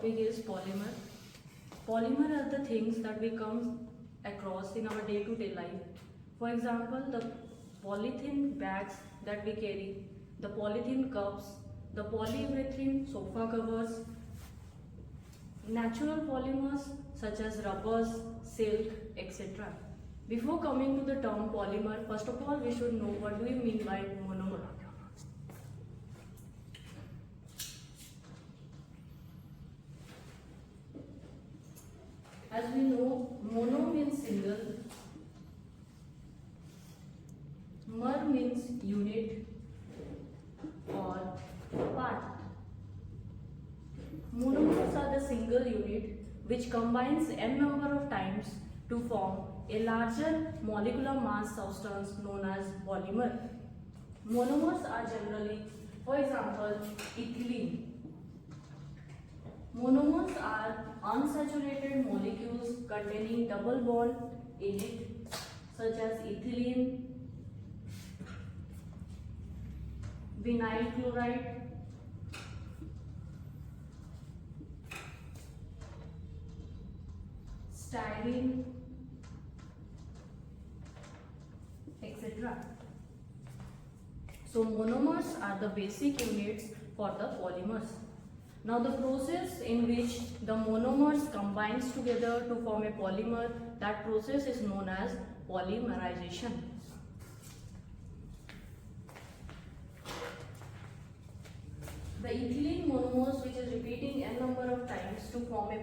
topic is polymer. Polymer are the things that we come across in our day-to-day life. For example, the polythene bags that we carry, the polythene cups, the polyurethane sofa covers, natural polymers such as rubbers, silk, etc. Before coming to the term polymer, first of all we should know what do we mean by monomer. As we know, mono means single, mer means unit or part. Monomers are the single unit which combines n number of times to form a larger molecular mass substance known as polymer. Monomers are generally, for example, ethylene. Monomers are unsaturated molecules containing double bond in it, such as ethylene, vinyl chloride, styrene, etc. So monomers are the basic units for the polymers. Now the process in which the monomers combines together to form a polymer, that process is known as polymerization. The ethylene monomers, which is repeating n number of times to form a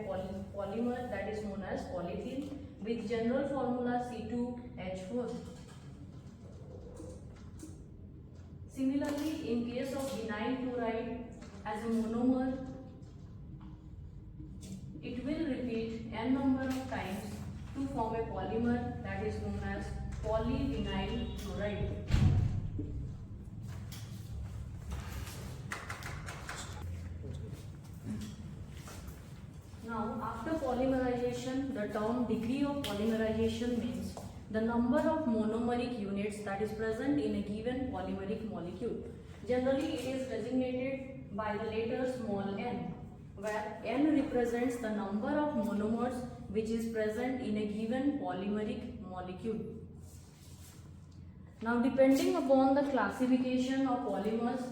polymer, that is known as polythene, with general formula C2H4. Similarly, in case of vinyl chloride as a monomer, it will repeat n number of times to form a polymer, that is known as polyvinyl chloride. Now, after polymerization, the term degree of polymerization means the number of monomeric units that is present in a given polymeric molecule. Generally, it is designated by the letter small n, where n represents the number of monomers which is present in a given polymeric molecule. Now, depending upon the classification of polymers,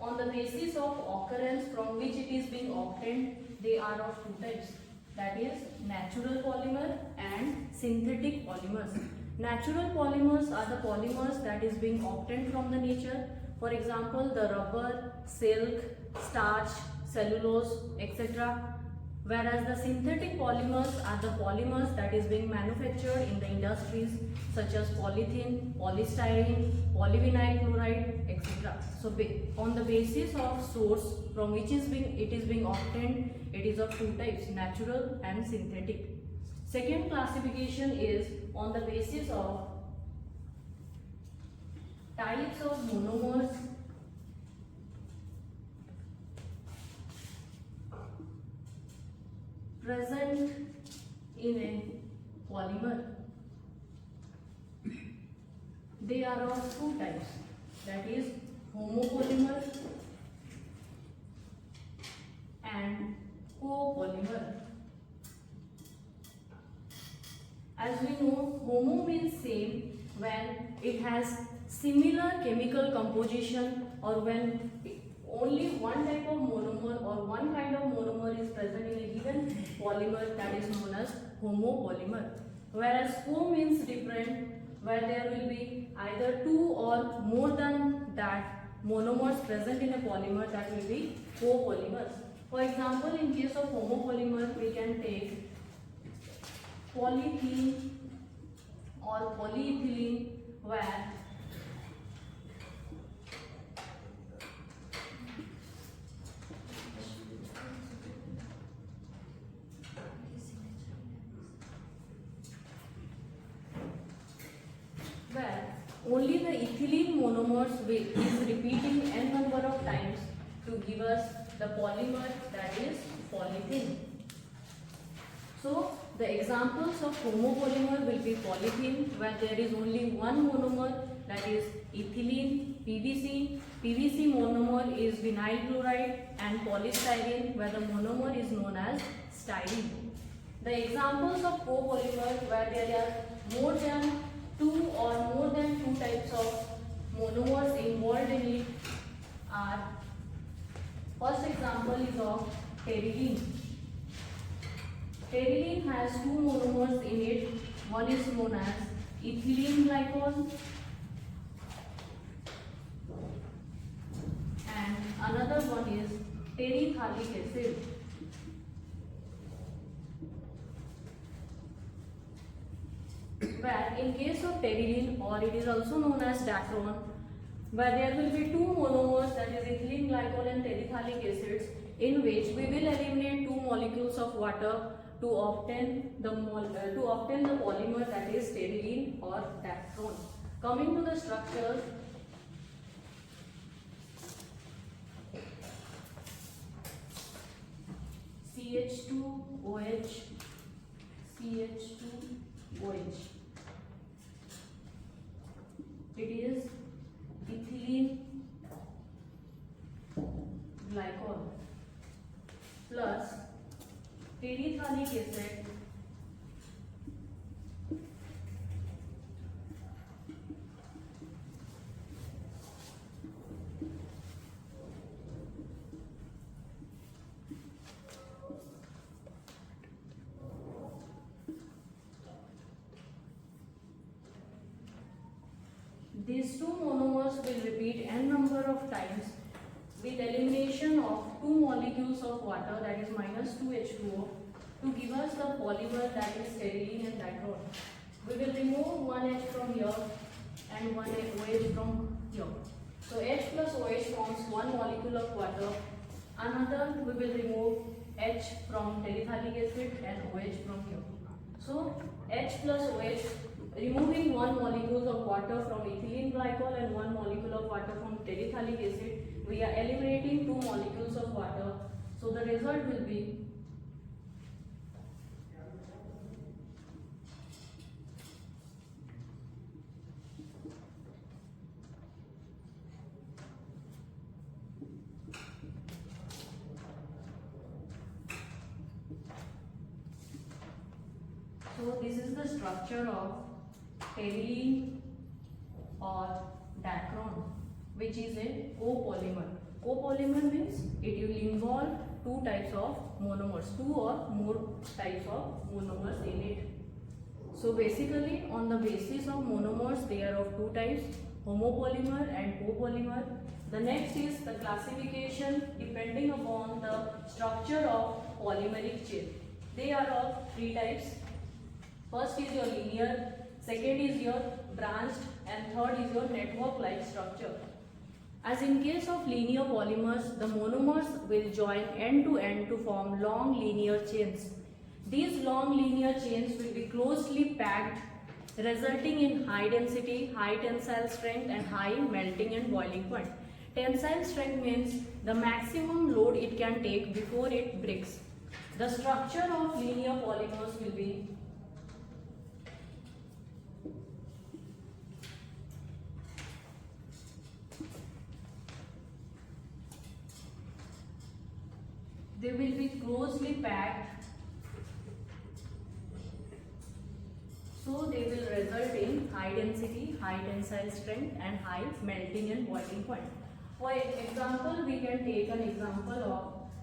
on the basis of occurrence from which it is being obtained, they are of two types, that is natural polymer and synthetic polymers. Natural polymers are the polymers that is being obtained from the nature. For example, the rubber, silk, starch, cellulose, etc. Whereas the synthetic polymers are the polymers that is being manufactured in the industries such as polythene, polystyrene, polyvinyl chloride, etc. So on the basis of source from which it is being obtained, it is of two types, natural and synthetic. Second classification is on the basis of types of monomers present in a polymer. They are of two types, that is homopolymer and copolymer. As we know, homo means same when it has similar chemical composition or when only one type of monomer or one kind of monomer is present in a given polymer, that is known as homopolymer. Whereas co means different, where there will be either two or more than that monomers present in a polymer, that will be copolymers. For example, in case of homopolymer, we can take polythene or polyethylene, where only the ethylene monomers is repeating n number of times to give us the polymer, that is polythene. So the examples of homopolymer will be polythene, where there is only one monomer, that is ethylene, PVC. PVC monomer is vinyl chloride, and polystyrene, where the monomer is known as styrene. The examples of copolymer where there are more than two types of monomers involved in it are, first example is of pterylene. Pterylene has two monomers in it. One is known as ethylene glycol and another one is terephthalic acid. Where in case of pterylene, or it is also known as dacron, where there will be two monomers, that is ethylene glycol and terephthalic acids, in which we will eliminate two molecules of water to obtain the polymer, that is pterylene or dacron. Coming to the structures, CH2OH, CH2OH. It is ethylene glycol plus terephthalic acid These two monomers will repeat n number of times with elimination of two molecules of water, that is minus 2 H2O, to give us the polymer, that is pterylene and dacron. We will remove one H from here and one OH from here. So H plus OH forms one molecule of water. Another we will remove H from terephthalic acid and OH from here. So H plus OH, removing one molecule of water from ethylene glycol and one molecule of water from terephthalic acid, we are eliminating two molecules of water. So the result will be so this is the structure of pterylene or dacron, which is a copolymer. Copolymer means it will involve two types of monomers, two or more types of monomers in it. So basically, on the basis of monomers, they are of two types, homopolymer and copolymer. The next is the classification depending upon the structure of polymeric chain. They are of three types. First is your linear, second is your branched, and third is your network-like structure. As in case of linear polymers, the monomers will join end to end to form long linear chains. These long linear chains will be closely packed, resulting in high density, high tensile strength and high melting and boiling point. Tensile strength means the maximum load it can take before it breaks. The structure of linear polymers will be they will be closely packed, so they will result in high density, high tensile strength and high melting and boiling point. For example, we can take an example of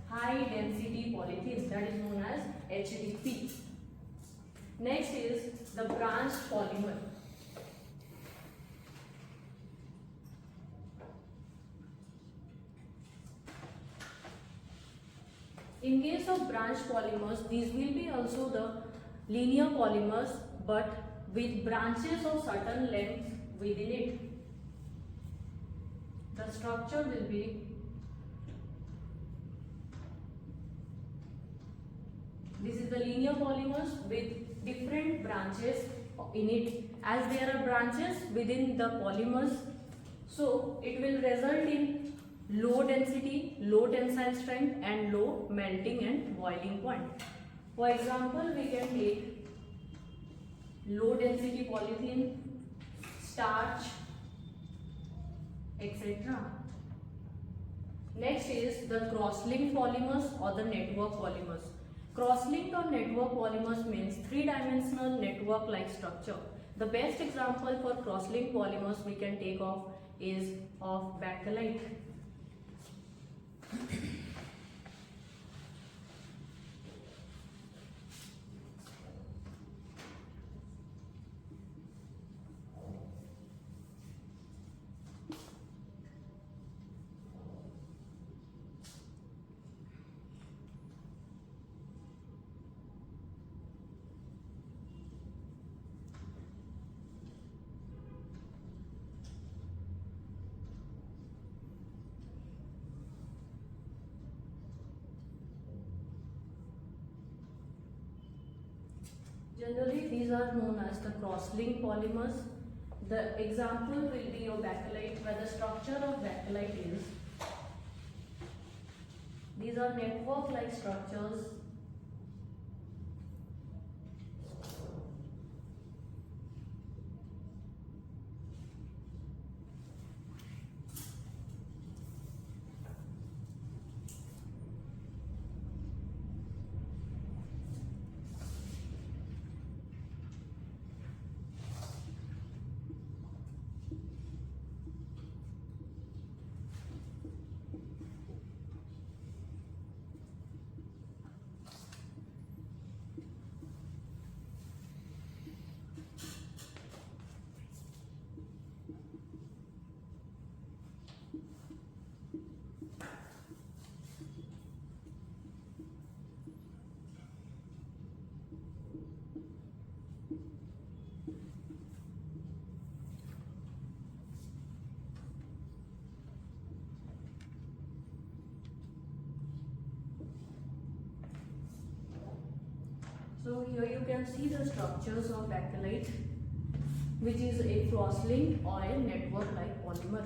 high density polythene, that is known as HDP. Next is the branched polymer. In case of branched polymers, these will be also the linear polymers, but with branches of certain length within it. The structure will be this is the linear polymers with different branches in it. As there are branches within the polymers, so it will result in low density, low tensile strength and low melting and boiling point. For example, we can take low density polythene, starch, etc. Next is the cross-linked polymers or the network polymers. Cross-linked or network polymers means three-dimensional network-like structure. The best example for cross-linked polymers we can take of is of bakelite. Generally, these are known as the cross-linked polymers. The example will be your bakelite, where the structure of bakelite is, these are network-like structures. So here you can see the structures of bakelite, which is a cross-linked or a network-like polymer.